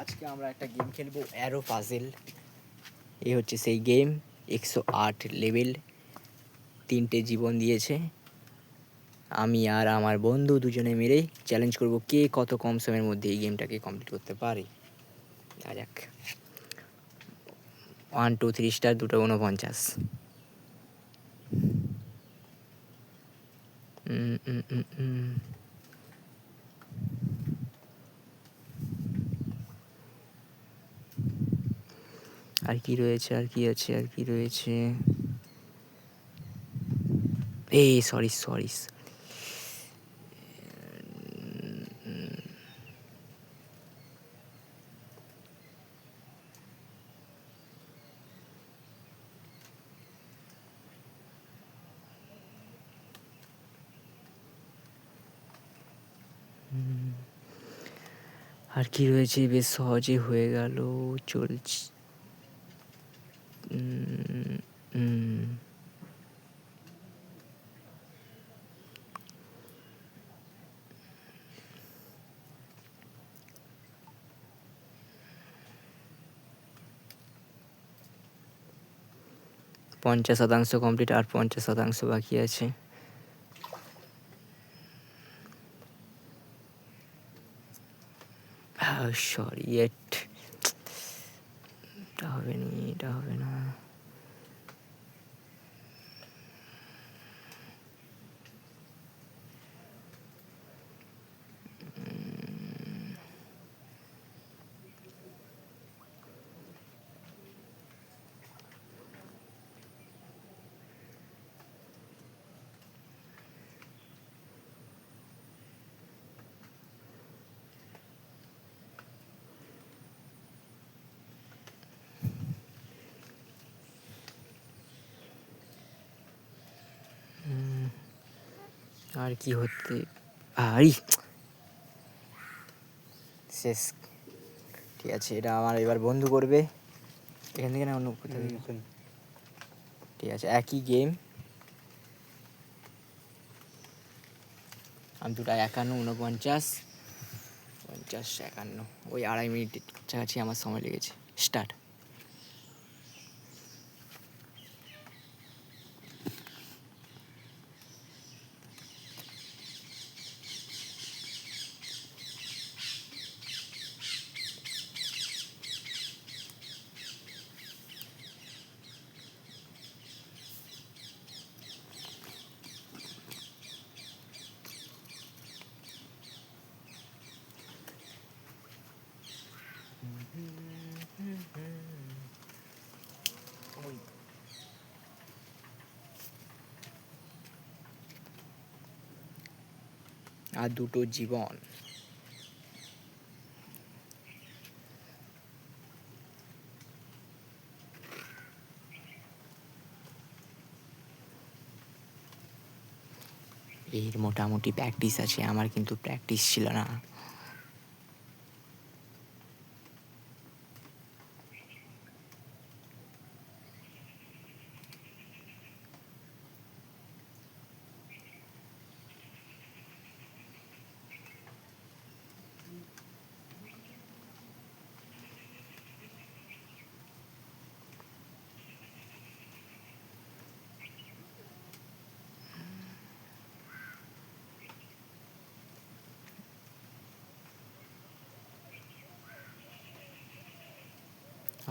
আজকে আমরা একটা গেম খেলবো, অ্যারো পাজেল। এই হচ্ছে সেই গেম। 108 লেভেল, 3টে জীবন দিয়েছে। আমি আর আমার বন্ধু দুজনে মিলে চ্যালেঞ্জ করব কে কত কম সময়ের মধ্যে এই গেমটাকে কমপ্লিট করতে পারে। যাক, 1 2 3 স্টার, 2টা 49। আর কি রয়েছে, আর কি আছে, আর কি রয়েছে? এই সরি সরি, আর কি রয়েছে? বেশ সহজে হয়ে গেল। চলছে। 50% কমপ্লিট, আর 50% বাকি আছে। সরি, এটা হবে না, এটা হবে না। আর কি হতে আই শেষ। ঠিক আছে, এটা আমার এবার বন্ধু করবে। এখান থেকে না অন্য কোথা থেকে? ঠিক আছে, একই গেম। আমি 2টা 51, 49, 50, 51, ওই 2.5 মিনিট কাছাকাছি আমার সময় লেগেছে। স্টার্ট। আর 2টো জীবন। এর মোটামুটি প্র্যাকটিস আছে, আমার কিন্তু প্র্যাকটিস ছিল না।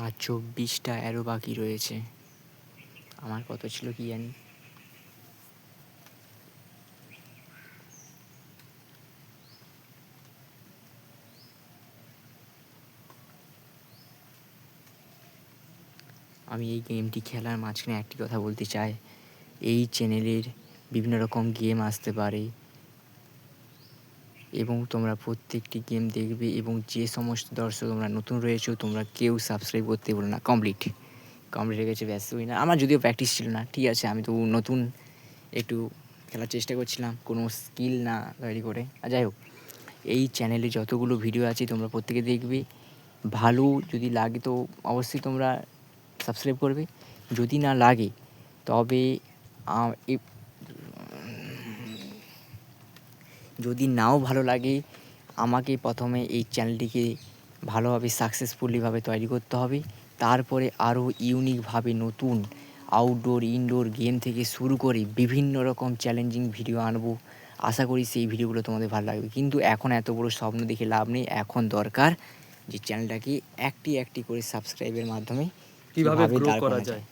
আর 24টা অ্যারো বাকি রয়েছে। আমার কত ছিল কি জানি। আমি এই গেমটি খেলার মাঝখানে একটি কথা বলতে চাই। এই চ্যানেলের বিভিন্ন রকম গেম আসতে পারে এবং তোমরা প্রত্যেকটি গেম দেখবে, এবং যে সমস্ত দর্শক তোমরা নতুন রয়েছো তোমরা কেউ সাবস্ক্রাইব করতে বলো না। কমপ্লিট হয়ে গেছে, ব্যস্ত হই না। আমার যদিও প্র্যাকটিস ছিল না, ঠিক আছে, আমি তো নতুন একটু খেলার চেষ্টা করছিলাম, কোনো স্কিল না তৈরি করে। আর যাই হোক, এই চ্যানেলে যতগুলো ভিডিও আছে তোমরা প্রত্যেকে দেখবে। ভালো যদি লাগে তো অবশ্যই তোমরা সাবস্ক্রাইব করবে। যদি না লাগে তবে যদি নাও ভালো লাগে, আমাকে প্রথমে এই চ্যানেলটিকে ভালোভাবে সাকসেসফুলিভাবে তৈরি করতে হবে। তারপরে আরও ইউনিকভাবে নতুন আউটডোর ইনডোর গেম থেকে শুরু করে বিভিন্ন রকম চ্যালেঞ্জিং ভিডিও আনবো। আশা করি সেই ভিডিওগুলো তোমাদের ভালো লাগবে। কিন্তু এখন এত বড় স্বপ্ন দেখে লাভ নেই, এখন দরকার যে চ্যানেলটাকে একটি একটি করে সাবস্ক্রাইবের মাধ্যমে কিভাবে গ্রো দাঁড় করা করানো যায়।